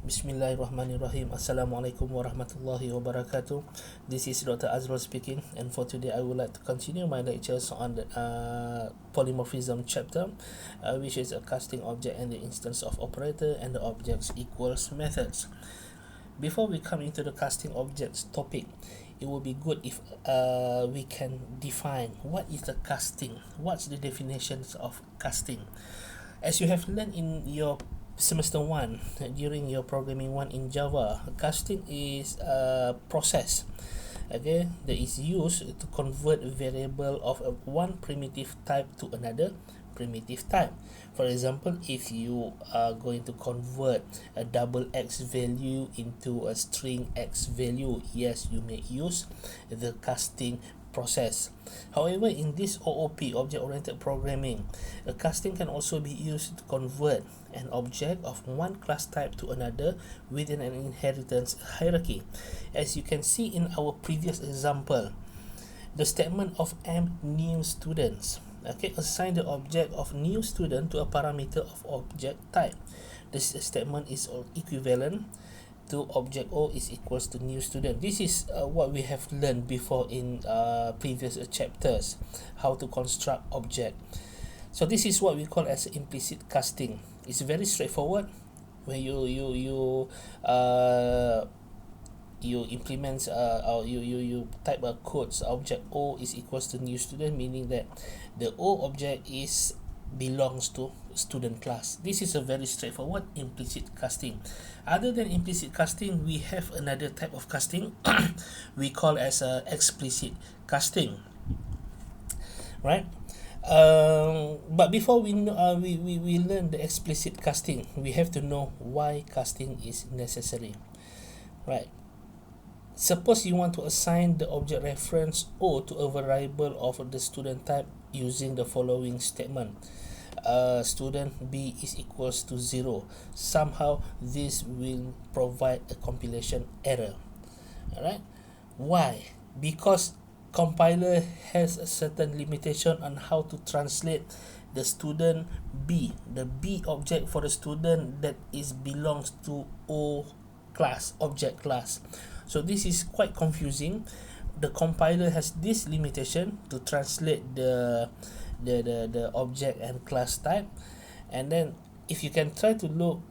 Bismillahirrahmanirrahim. Assalamualaikum warahmatullahi wabarakatuh. This is Dr. Azrul speaking, and for today I would like to continue my lectures on the polymorphism chapter, which is a casting object and the instance of operator and the objects equals methods. Before we come into the casting objects topic, it would be good if we can define what is the casting, what's the definitions of casting. As you have learned in your semester 1 during your programming 1 in Java, casting is a process, okay, that is used to convert a variable of one primitive type to another primitive type. For example, if you are going to convert a double x value into a string x value, yes, you may use the casting process. However, in this OOP, object-oriented programming, a casting can also be used to convert an object of one class type to another within an inheritance hierarchy. As you can see in our previous example, the statement of m new students, okay, assign the object of new student to a parameter of object type. This statement is equivalent to object O is equals to new student. This is what we have learned before in previous chapters, how to construct object. So this is what we call as implicit casting. It's very straightforward. When you implement or you type a code, so object O is equals to new student, meaning that the O object is belongs to student class. This is a very straightforward implicit casting. Other than implicit casting, we have another type of casting we call as a explicit casting, right? But before we learn the explicit casting, we have to know why casting is necessary, right? Suppose you want to assign the object reference O to a variable of the student type using the following statement. Student B is equals to 0. Somehow this will provide a compilation error. Alright? Why? Because compiler has a certain limitation on how to translate the student B, the B object for the student that is belongs to O class, object class. So this is quite confusing. The compiler has this limitation to translate the object and class type. And then if you can try to look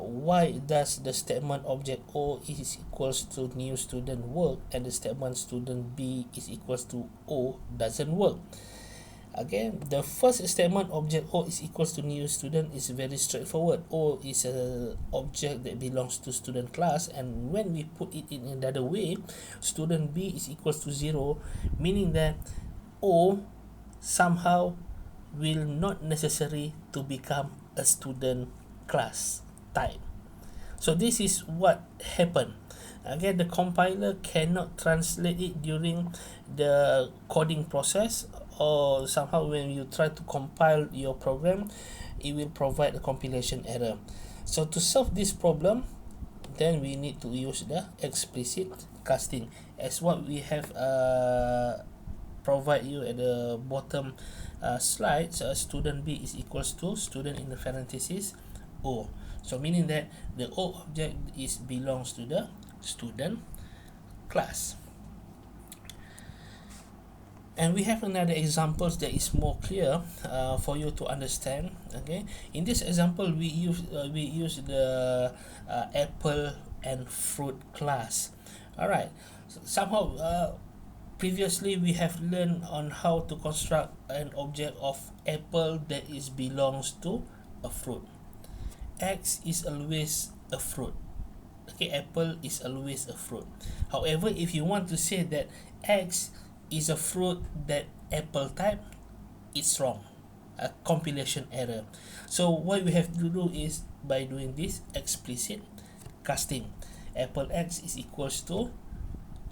why does the statement object O is equals to new student work and the statement student B is equals to O doesn't work. Again, the first statement object O is equals to new student is very straightforward. O is a object that belongs to student class, and when we put it in another way, student B is equals to 0, meaning that O somehow will not necessary to become a student class type. So this is what happened. Again, the compiler cannot translate it during the coding process, or somehow when you try to compile your program, it will provide a compilation error. So to solve this problem, then we need to use the explicit casting, as what we have provide you at the bottom slide. So student B is equals to student in the parenthesis O. So meaning that the O object is belongs to the student class. And we have another examples that is more clear for you to understand. Okay, in this example we use the apple and fruit class. All right, so somehow previously we have learned on how to construct an object of apple that is belongs to a fruit. X is always a fruit. Okay, apple is always a fruit. However, if you want to say that X is a fruit that apple type, it's wrong, a compilation error. So what we have to do is by doing this explicit casting. Apple X is equals to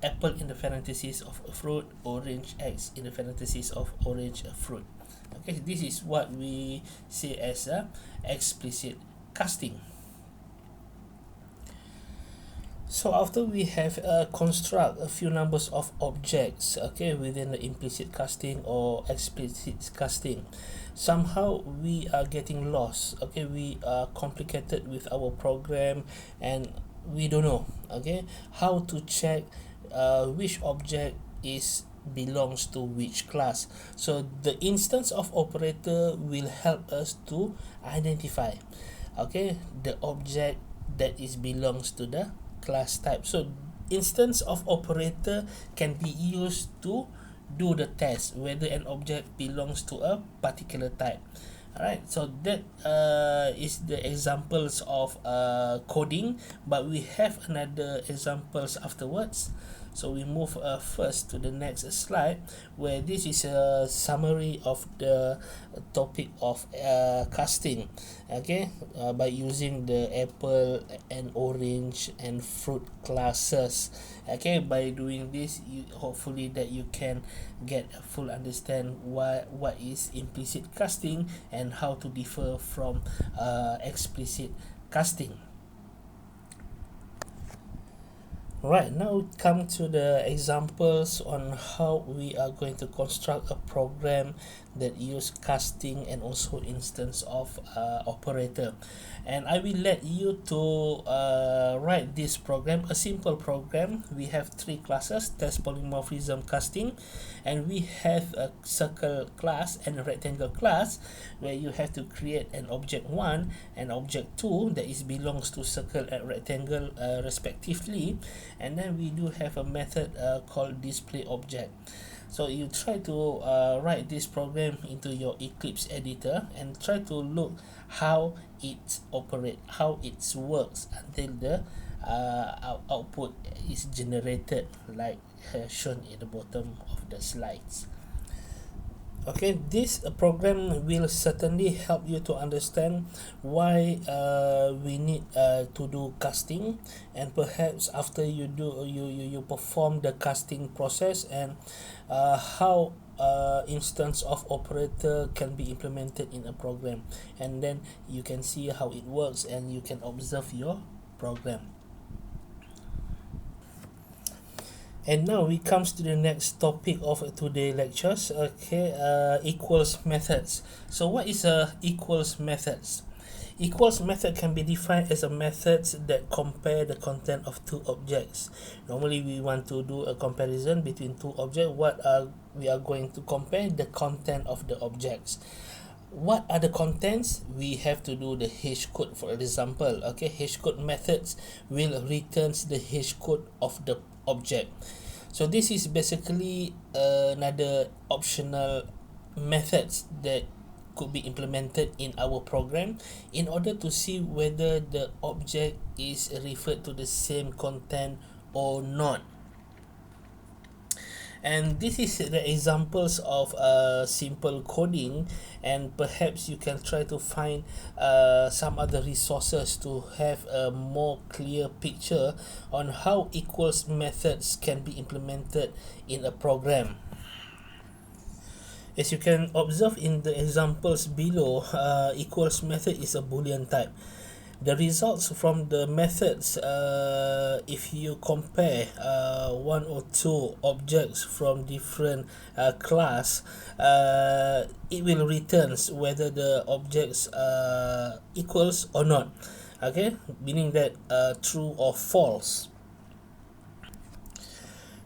apple in the parenthesis of a fruit, orange X in the parenthesis of orange fruit. Okay, this is what we say as a explicit casting. So after we have construct a few numbers of objects, okay, within the implicit casting or explicit casting, somehow we are getting lost. Okay, we are complicated with our program, and we don't know, okay, how to check which object is belongs to which class. So the instance of operator will help us to identify, okay, the object that is belongs to the class type. So instance of operator can be used to do the test whether an object belongs to a particular type. Alright, so that is the examples of coding, but we have another examples afterwards. So we move first to the next slide, where this is a summary of the topic of casting, okay, by using the apple and orange and fruit classes. Okay, by doing this, you hopefully that you can get a full understand what is implicit casting and how to differ from explicit casting. Right, now come to the examples on how we are going to construct a program that use casting and also instance of operator. And I will let you to write this program, a simple program. We have three classes: test, polymorphism, casting, and we have a circle class and a rectangle class, where you have to create an object 1 and object 2 that is belongs to circle and rectangle respectively. And then we do have a method called display object. So you try to write this program into your Eclipse editor and try to look how it operates, how it works until the output is generated like shown at the bottom of the slides. Okay, this program will certainly help you to understand why we need to do casting, and perhaps after you do you perform the casting process, and how instance of operator can be implemented in a program, and then you can see how it works and you can observe your program. And now we comes to the next topic of today's lectures. Okay, equals methods. So what is a equals methods? Equals method can be defined as a method that compare the content of two objects. Normally we want to do a comparison between two objects. We are going to compare the content of the objects. What are the contents? We have to do the hash code, for example. Okay, hash code methods will returns the hash code of the object. So this is basically another optional methods that could be implemented in our program in order to see whether the object is referred to the same content or not. And this is the examples of simple coding, and perhaps you can try to find some other resources to have a more clear picture on how equals methods can be implemented in a program. As you can observe in the examples below, equals method is a Boolean type. The results from the methods, if you compare one or two objects from different class, it will returns whether the objects equals or not. Okay, meaning that true or false.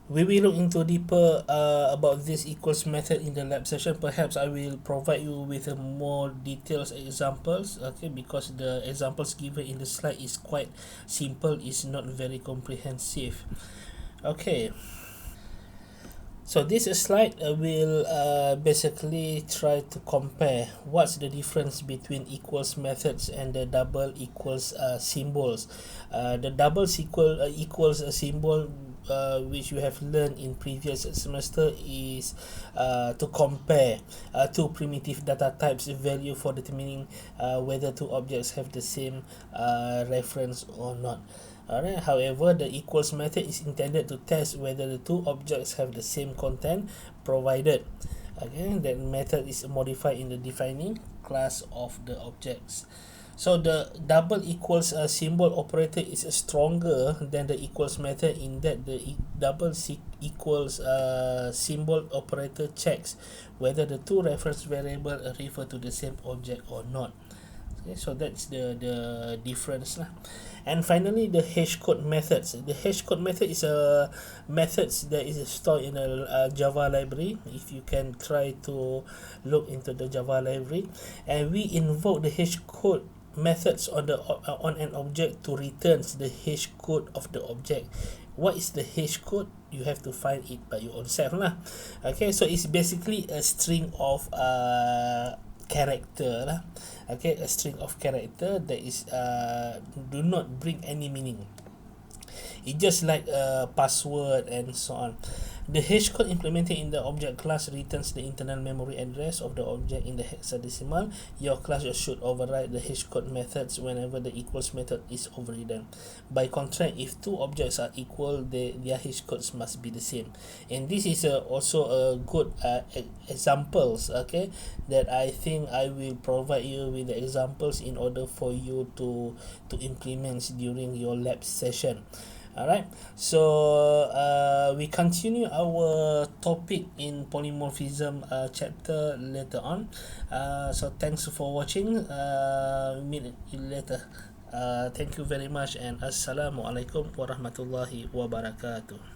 We will look into deeper about this equals method in the lab session. Perhaps I will provide you with a more detailed examples, okay, because the examples given in the slide is quite simple, is not very comprehensive. Okay, so this slide will basically try to compare what's the difference between equals methods and the double equals symbols. The double equals symbol, which you have learned in previous semester, is to compare two primitive data types value for determining whether two objects have the same reference or not. Alright, however, the equals method is intended to test whether the two objects have the same content provided. Okay, that method is modified in the defining class of the objects. So the double equals symbol operator is stronger than the equals method in that the equals symbol operator checks whether the two reference variable refer to the same object or not. Okay, so that's the difference lah. And finally, the hash code methods. The hash code method is a methods that is stored in a Java library. If you can try to look into the Java library, and we invoke the hash code methods on the on an object to returns the hash code of the object. What is the hash code? You have to find it by your own self lah. Okay, so it's basically a string of character lah. Okay, a string of character that is do not bring any meaning. It just like a password and so on. The hash code implemented in the object class returns the internal memory address of the object in the hexadecimal. Your class should override the hash code methods whenever the equals method is overridden. By contrast, if two objects are equal, their hash codes must be the same. And this is also a good examples, okay, that I think I will provide you with the examples in order for you to implement during your lab session. Alright, so we continue our topic in polymorphism chapter later on. So thanks for watching. Meet you later. Thank you very much, and Assalamualaikum warahmatullahi wabarakatuh.